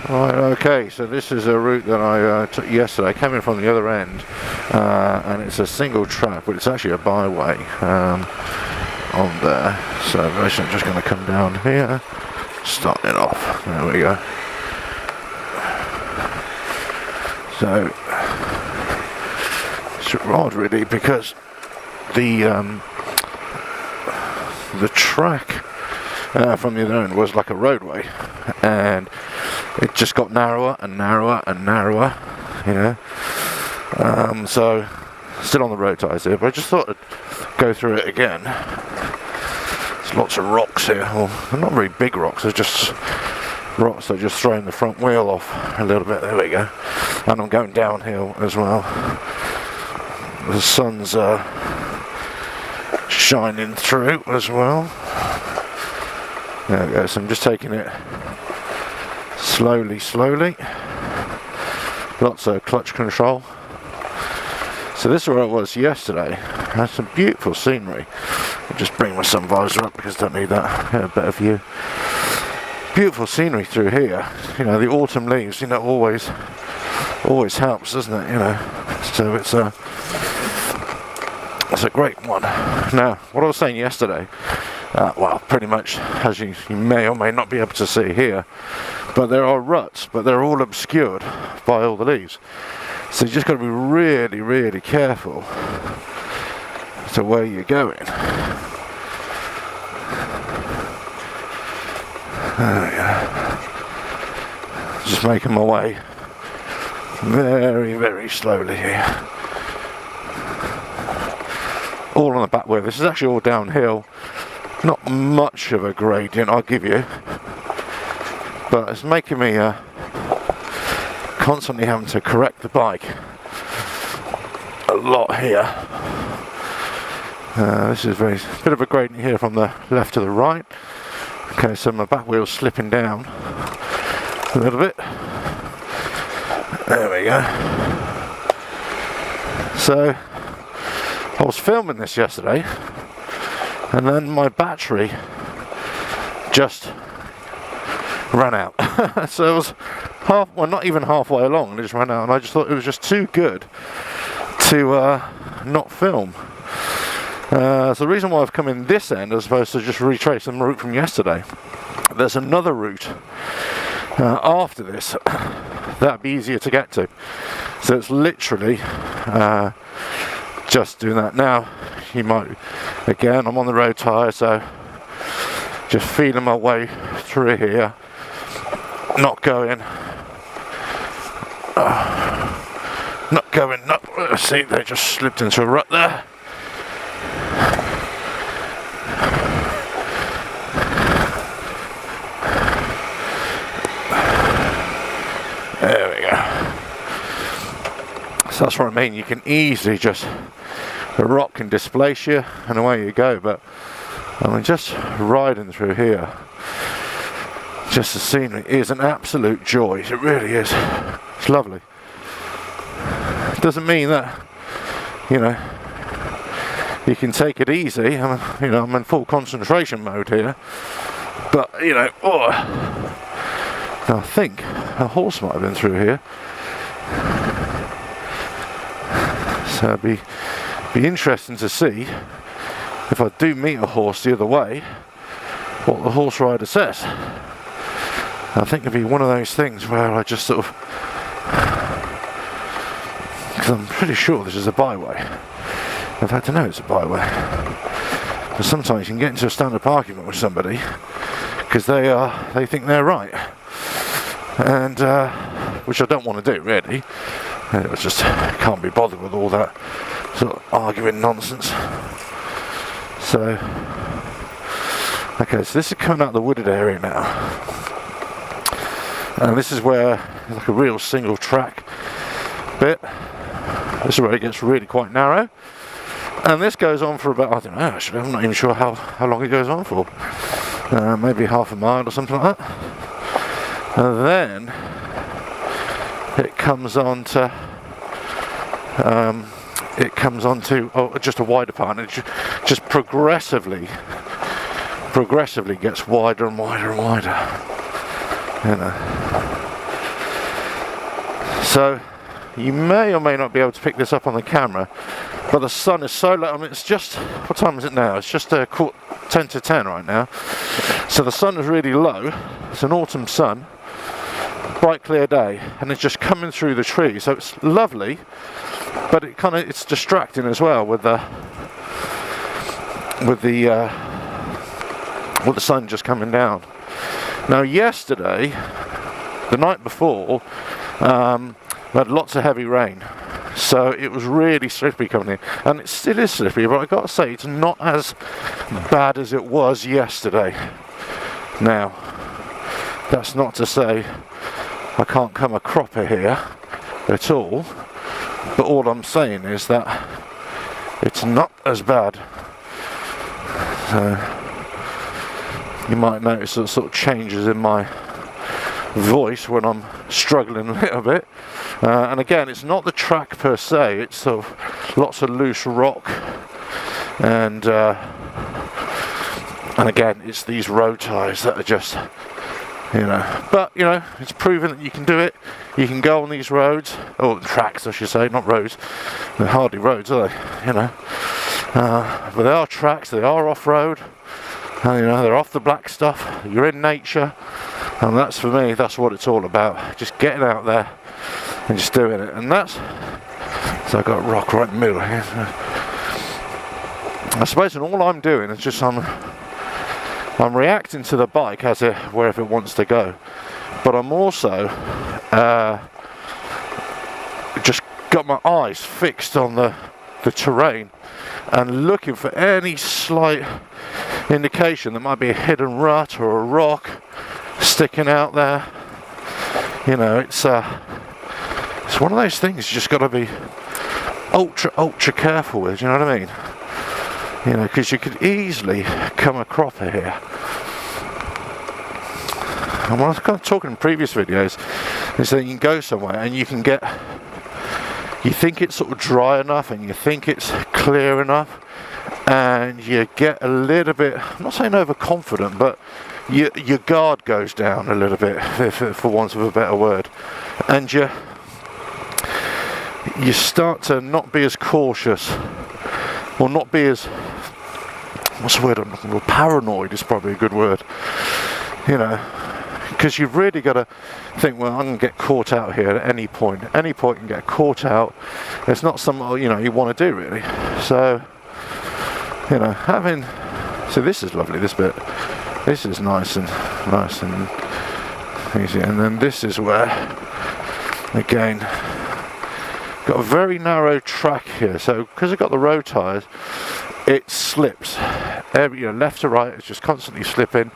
Right, okay, so this is a route that I took yesterday. I came in from the other end, and it's a single track, but it's actually a byway on there. So I'm just going to come down here, start it off. There we go. So it's odd really, because the track from the other end was like a roadway, and it just got narrower and narrower and narrower, you know. So still on the road tyres here, but I just thought I'd go through it again. There's lots of rocks here. Well, they're not very big rocks, they're just rocks that just throwing the front wheel off a little bit. There we go. And I'm going downhill as well. The sun's shining through as well. There we go, so I'm just taking it slowly. Lots of clutch control. So this is where I was yesterday. Had some beautiful scenery. I'll just bring my sun visor up because I don't need that. Get a better view. Beautiful scenery through here. You know, the autumn leaves, you know, always helps, doesn't it? You know, so it's a great one. Now, what I was saying yesterday, well, pretty much as you may or may not be able to see here, but there are ruts, but they're all obscured by all the leaves. So you just got to be really, really careful to where you're going. There we go. Just making my way very, very slowly here. All on the back wheel. This is actually all downhill. Not much of a gradient, I'll give you, but it's making me constantly having to correct the bike a lot here. This is a bit of a gradient here from the left to the right. Okay, so my back wheel's slipping down a little bit. There we go. So I was filming this yesterday, and then my battery just ran out. So it was not even halfway along, and it just ran out, and I just thought it was just too good to not film. So the reason why I've come in this end as opposed to just retracing the route from yesterday, there's another route after this that'd be easier to get to. So it's literally just doing that. Now, you might, again, I'm on the road tyre, so just feeling my way through here, not going, see, they just slipped into a rut there. There we go. So that's what I mean, you can easily just, the rock can displace you and away you go. But I mean, just riding through here, just the scenery is an absolute joy. It really is. It's lovely. It doesn't mean that, you know, you can take it easy. I'm in full concentration mode here, but you know, I think a horse might have been through here, so it'd be interesting to see if I do meet a horse the other way, what the horse rider says. I think it'd be one of those things where I just sort of, because I'm pretty sure this is a byway. In fact, I know it's a byway. But sometimes you can get into a standard argument with somebody because they think they're right, and which I don't want to do really. I just can't be bothered with all that sort of arguing nonsense. So, okay, so this is coming out of the wooded area now, and this is where like a real single track bit. This is where it gets really quite narrow, and this goes on for about, I don't know, actually I'm not even sure how long it goes on for. Maybe half a mile or something like that, and then it comes on to just a wider part, and it just progressively gets wider and wider and wider, you know. So you may or may not be able to pick this up on the camera, but the sun is so low. I mean, it's just, what time is it now? It's just 10 to 10 right now. So the sun is really low. It's an autumn sun, bright clear day, and it's just coming through the trees. So it's lovely, but it's distracting as well with the sun just coming down. Now yesterday, the night before, we had lots of heavy rain, so it was really slippery coming in, and it still is slippery, but I've got to say it's not as bad as it was yesterday. Now, that's not to say I can't come a cropper here at all, but all I'm saying is that it's not as bad. So you might notice the sort of changes in my voice when I'm struggling a little bit, and again, it's not the track per se, it's sort of lots of loose rock, and again, it's these road tyres that are just, but it's proven that you can do it. You can go on these roads, or tracks I should say, not roads. They're hardly roads, are they? But they are tracks, they are off-road, they're off the black stuff, you're in nature, and that's, for me, that's what it's all about, just getting out there and just doing it. And that's, so I've got a rock right in the middle here, I suppose, and all I'm doing is just I'm reacting to the bike as wherever it wants to go, but I'm also just got my eyes fixed on the terrain and looking for any slight indication there might be a hidden rut or a rock sticking out there. It's one of those things you just got to be ultra careful with, you know what I mean? Because you could easily come a cropper here. And what I was kind of talking in previous videos is that you can go somewhere and you think it's sort of dry enough and you think it's clear enough, and you get a little bit, I'm not saying overconfident, but your guard goes down a little bit, for want of a better word, and you start to not be as cautious, or not be as, what's the word I'm looking for? Paranoid is probably a good word, because you've really got to think, well, I'm going to get caught out here at any point. Any point you can get caught out. It's not something, you want to do, really. So, so this is lovely, this bit. This is nice and easy. And then this is where, again, got a very narrow track here. So, because I've got the road tyres, it slips. Left to right, it's just constantly slipping.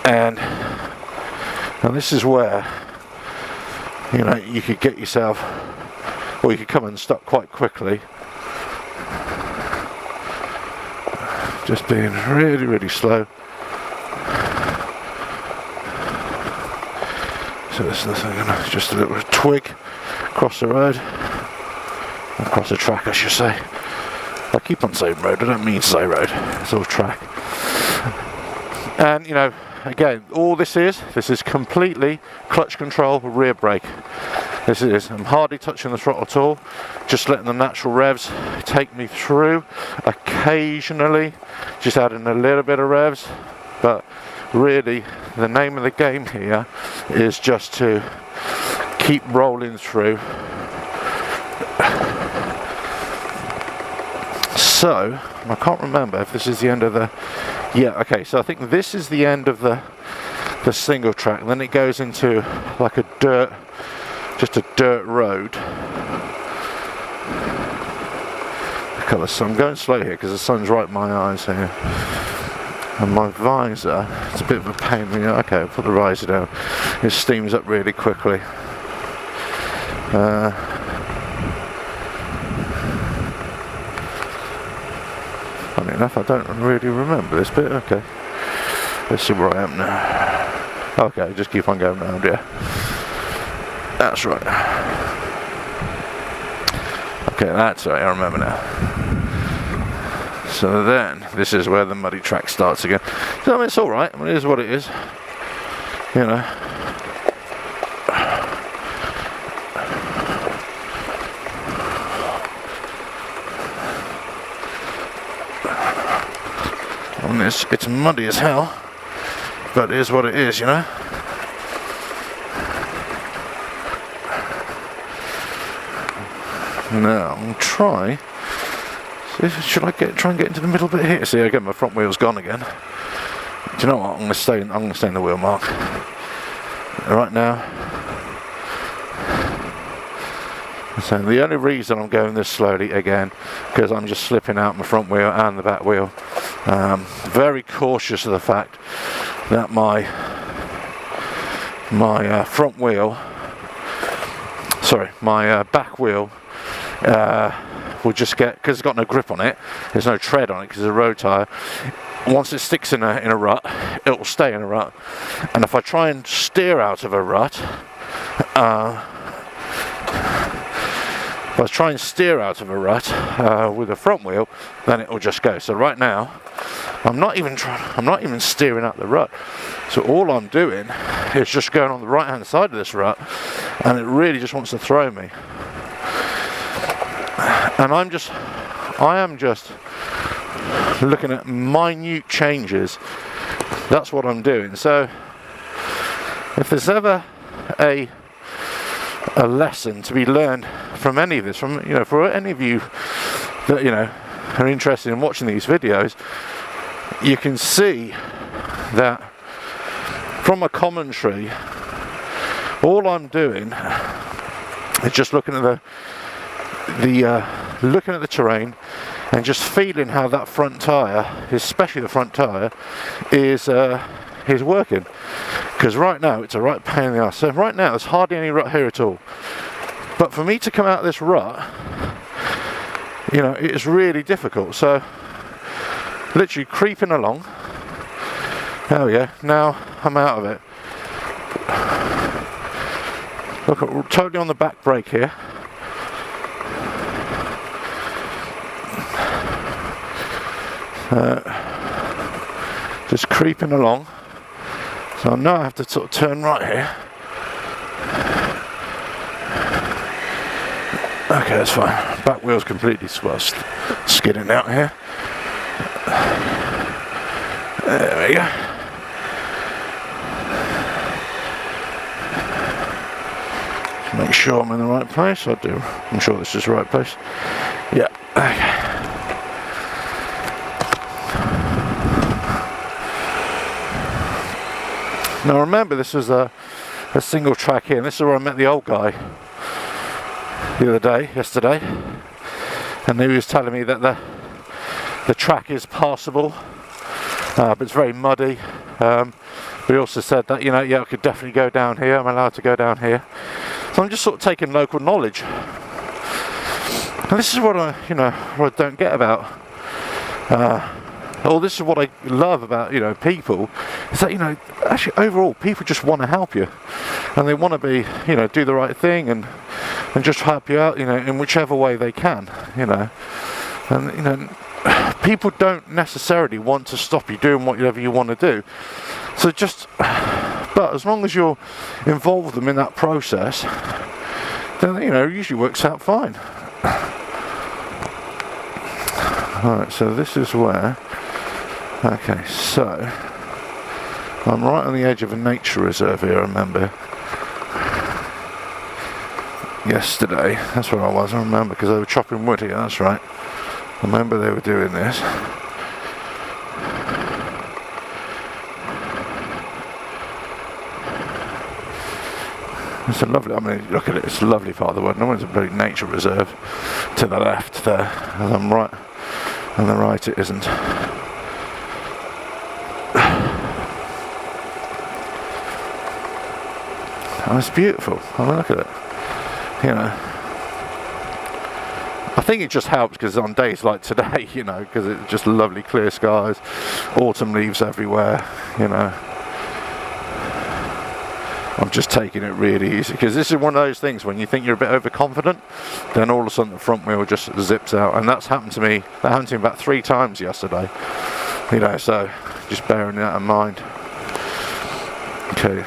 And this is where, you could get yourself, or you could come unstuck quite quickly. Just being really, really slow. So this is just a little twig across the road, across the track, I should say. I keep on saying road, I don't mean say road, it's all track. And again, all this is completely clutch control, rear brake. I'm hardly touching the throttle at all, just letting the natural revs take me through, occasionally just adding a little bit of revs, but really the name of the game here is just to keep rolling through. So, I can't remember if this is the end of the, okay, so I think this is the end of the single track, and then it goes into like a dirt road. So I'm going slow here because the sun's right in my eyes here, and my visor, it's a bit of a pain. Okay, I'll put the visor down. It steams up really quickly. Funny enough, I don't really remember this bit. Okay, let's see where I am now. Okay, just keep on going round, yeah. That's right. Okay, that's right, I remember now. So then, this is where the muddy track starts again. So I mean, it's alright, it is what it is. And it's muddy as hell, but it is what it is, you know. Now I'll try. Should I try and get into the middle bit here? See, again, my front wheel's gone again. Do you know what? I'm going to stay in the wheel mark right now. So the only reason I'm going this slowly again, because I'm just slipping out my front wheel and the back wheel. Very cautious of the fact that my front wheel, sorry, my back wheel will just get, because it's got no grip on it, there's no tread on it because it's a road tyre. Once it sticks in a rut, it will stay in a rut. And if I try and steer out of a rut, with the front wheel, then it will just go. So right now, I'm not even steering out the rut. So all I'm doing is just going on the right hand side of this rut, and it really just wants to throw me. And I am just looking at minute changes. That's what I'm doing. So if there's ever a lesson to be learned from any of this, for any of you that are interested in watching these videos, you can see that from a commentary, all I'm doing is just looking at the terrain and just feeling how that front tyre, especially the front tyre, is working. Because right now it's a right pain in the ass. So right now there's hardly any rut here at all. But for me to come out of this rut, it is really difficult. So literally creeping along. There we go. Now I'm out of it. Look, totally on the back brake here. Just creeping along. So I know I have to sort of turn right here. Okay, that's fine. Back wheel's completely skidding out here. There we go. Make sure I'm in the right place. I do. I'm sure this is the right place. Yeah. Okay. Now remember, this was a single track here, and this is where I met the old guy yesterday, and he was telling me that the track is passable, but it's very muddy. But he also said that I could definitely go down here. I'm allowed to go down here. So I'm just sort of taking local knowledge, and this is what I don't get about. This is what I love about people, is that actually overall people just want to help you, and they want to be do the right thing and just help you out in whichever way they can, and people don't necessarily want to stop you doing whatever you want to do. So but as long as you're involved with them in that process, then it usually works out fine. Alright, so this is where. Okay, so I'm right on the edge of a nature reserve here, I remember. Yesterday, that's where I was, I remember, because they were chopping wood here, that's right. I remember they were doing this. It's a lovely, look at it, it's a lovely part of the world. No one's a bloody nature reserve to the left there, and I'm right, on the right it isn't. Oh, it's beautiful. Look at it. I think it just helps because on days like today, because it's just lovely clear skies, autumn leaves everywhere, I'm just taking it really easy, because this is one of those things when you think you're a bit overconfident, then all of a sudden the front wheel just zips out, and that's happened to me. That happened to me about 3 times yesterday, so just bearing that in mind. Okay.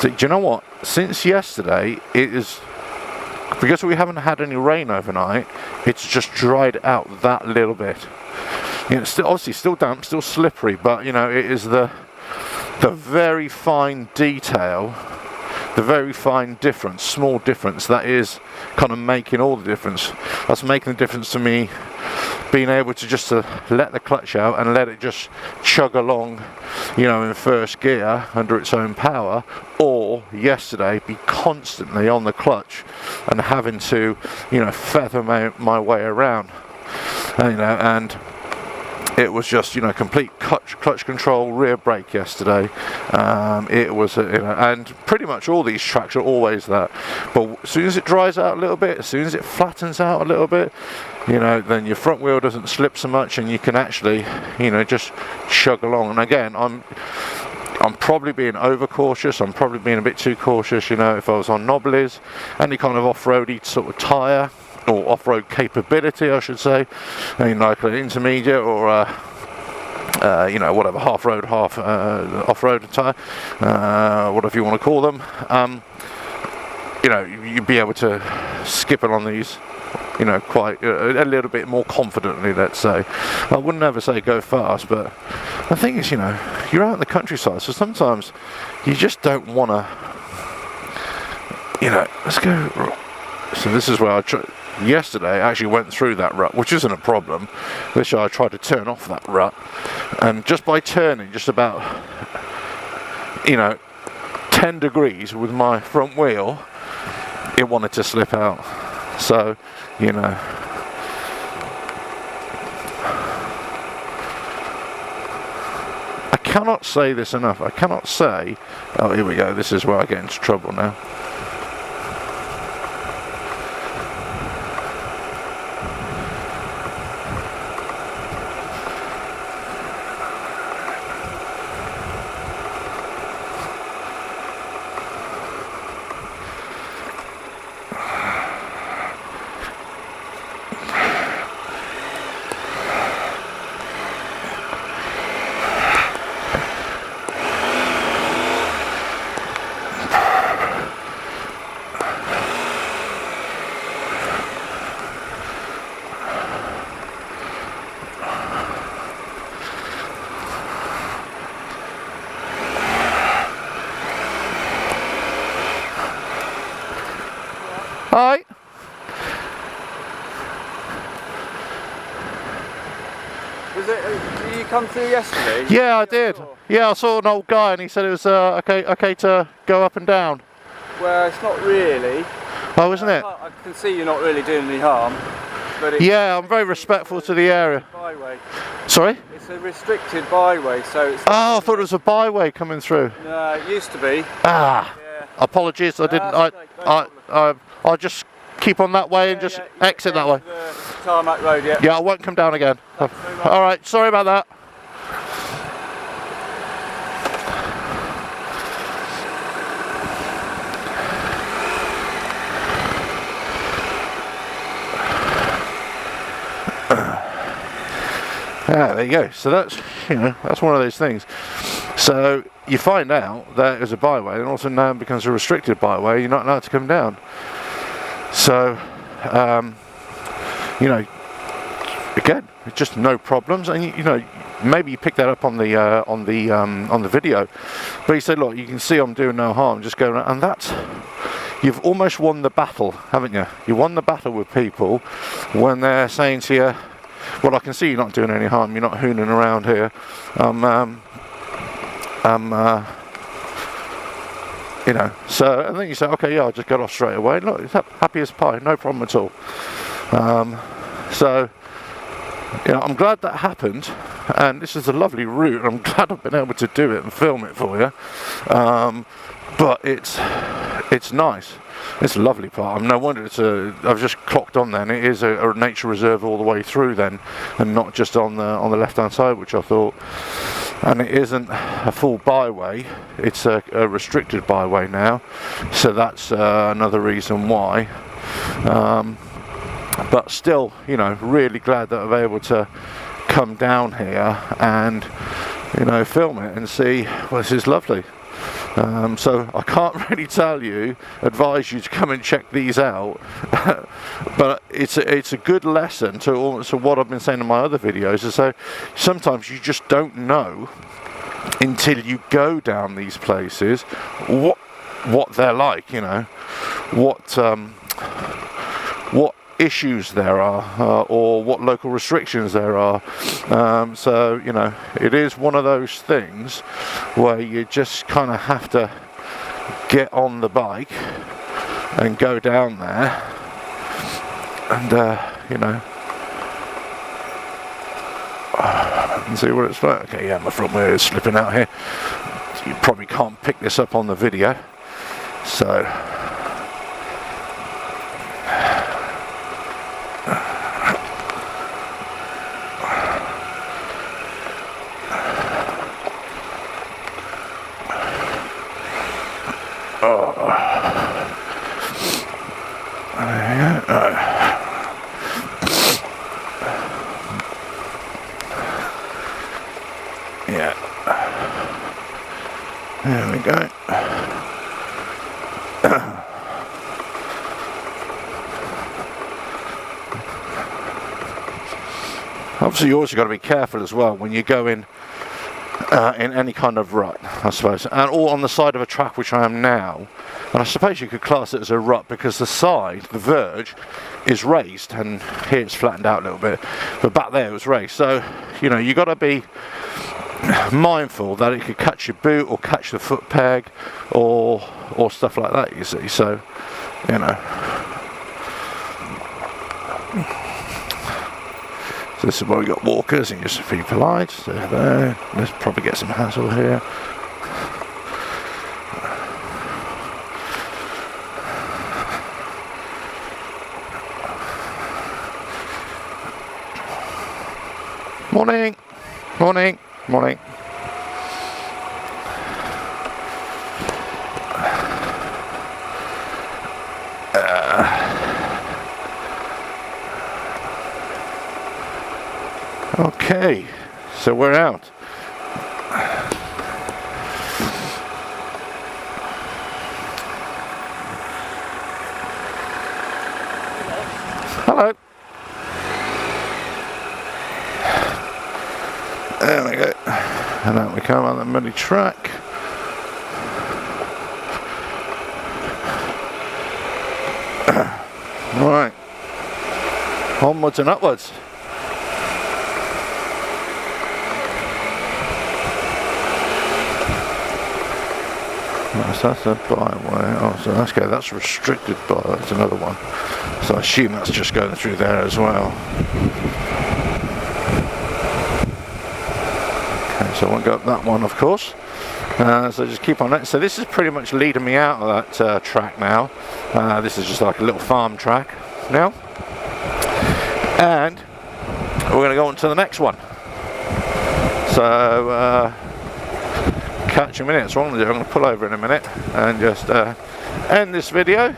So, do you know what? Since yesterday, it is because we haven't had any rain overnight, it's just dried out that little bit. You know, it's still, obviously still damp, still slippery, but you know, it is the very fine detail, the very fine difference, small difference, that is kind of making all the difference. That's making the difference to me, being able to just let the clutch out and let it just chug along, you know, in first gear under its own power, or yesterday be constantly on the clutch and having to, you know, feather my way around, you know, and it was just, you know, complete clutch control, rear brake yesterday. It was, you know, and pretty much all these tracks are always that. But as soon as it dries out a little bit, as soon as it flattens out a little bit, you know, then your front wheel doesn't slip so much, and you can actually, you know, just chug along. And again, I'm probably being overcautious. I'm probably being a bit too cautious. You know, if I was on knobblies, any kind of off-roady sort of tyre, or off-road capability, I should say, you know, like an intermediate or you know, whatever, half-road, half off-road tyre, whatever you want to call them, you know, you'd be able to skip along these, you know, quite a little bit more confidently, let's say. I wouldn't ever say go fast, but the thing is, you know, you're out in the countryside, so sometimes you just don't want to, you know, let's go. So this is where I yesterday I actually went through that rut, which isn't a problem. This year I tried to turn off that rut, and just by turning just about, you know, 10 degrees with my front wheel, it wanted to slip out. So, you know, I cannot say this enough. I cannot say, oh, here we go, this is where I get into trouble now. Hi. Was it? Did you come through yesterday? Yeah, I did. Yeah, I saw an old guy and he said it was okay to go up and down. Well, it's not really. Oh, isn't it? I can see you're not really doing any harm. But yeah, I'm very respectful to the area. Byway. Sorry? It's a restricted byway, so it's. Oh, I thought it was a byway coming through. No, it used to be. Ah, yeah. Apologies, I didn't. I'll just keep on that way and just exit that way. The tarmac road, yeah. Yeah, I won't come down again. All right, sorry about that. Yeah, there you go. So that's, you know, that's one of those things. So you find out that it's a byway, and also now it becomes a restricted byway. You're not allowed to come down. So, you know, again, it's just no problems, and you know, maybe you picked that up on the video. But he said, look, you can see I'm doing no harm, just going around, and that's. You've almost won the battle, haven't you? You won the battle with people when they're saying to you, well, I can see you're not doing any harm, you're not hooning around here. You know, so, and then you say, okay, yeah, I'll just get off straight away. Look, it's happy as pie, no problem at all. So, you know, I'm glad that happened, and this is a lovely route, and I'm glad I've been able to do it and film it for you. But it's nice. It's a lovely part. No wonder I've just clocked on then. It is a nature reserve all the way through then, and not just on the left-hand side, which I thought. And it isn't a full byway. It's a restricted byway now. So that's another reason why. But still, you know, really glad that I'm able to come down here and you know, film it and see, well, this is lovely. So I can't really advise you to come and check these out, but it's a good lesson to what I've been saying in my other videos, is so sometimes you just don't know until you go down these places what they're like, you know, what issues there are, or what local restrictions there are. So, you know, it is one of those things where you just kind of have to get on the bike and go down there and, you know, and see what it's like. Okay, yeah, my front wheel is slipping out here. You probably can't pick this up on the video, so yeah, there we go. Obviously, you also got to be careful as well when you go in any kind of rut, I suppose, and all on the side of a track, which I am now. And I suppose you could class it as a rut because the side, the verge, is raised, and here it's flattened out a little bit, but back there it was raised. So, you know, you got to be mindful that it could catch your boot or catch the foot peg or stuff like that, you see. So, you know, so this is where we got walkers, and just a few polite. So there, let's probably get some hassle here. Morning, morning, morning. Okay, so we're out. Hello. There we go. And out we come on the muddy track. Right. Onwards and upwards. That's a byway. Oh, so that's okay. That's restricted by. That's another one. So I assume that's just going through there as well. Okay, so I won't go up that one, of course. So just keep on it. So this is pretty much leading me out of that track now. This is just like a little farm track now, and we're going to go on to the next one. So. Catch a minute. So what I'm going to pull over in a minute and just end this video.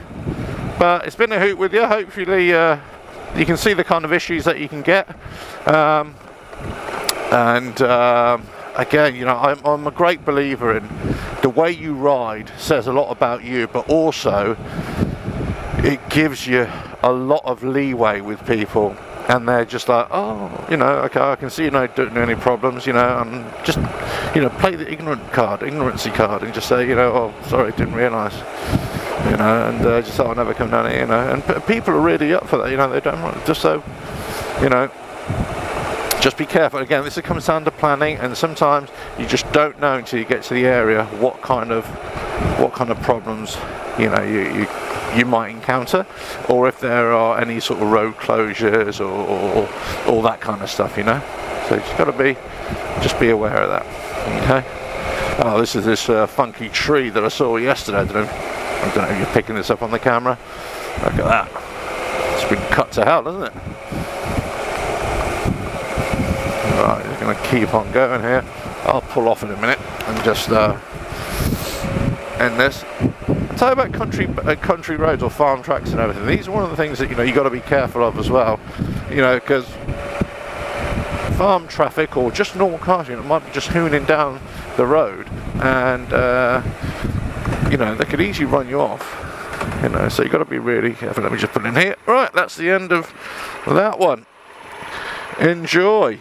But it's been a hoot with you. Hopefully you can see the kind of issues that you can get. Again, you know, I'm a great believer in the way you ride says a lot about you, but also it gives you a lot of leeway with people. And they're just like, oh, you know, okay, I can see you don't know any problems, you know, and just, you know, play the ignorancy card, and just say, you know, oh, sorry, didn't realise, you know, and just say, I'll never come down here, you know, and people are really up for that, you know, they don't want, just so, you know, just be careful. Again, this comes down to planning, and sometimes you just don't know until you get to the area what kind of problems, you know, you might encounter, or if there are any sort of road closures or all that kind of stuff, you know. So you just got to just be aware of that. Okay. Oh, this is this funky tree that I saw yesterday. I don't know if you're picking this up on the camera. Look at that. It's been cut to hell, hasn't it? Right, just going to keep on going here. I'll pull off in a minute and just end this. I'll tell you about country roads or farm tracks and everything. These are one of the things that, you know, you got to be careful of as well. You know, because farm traffic or just normal cars, you know, might be just hooning down the road, and you know, they could easily run you off. You know, so you've got to be really careful. Let me just put it in here. Right, that's the end of that one. Enjoy.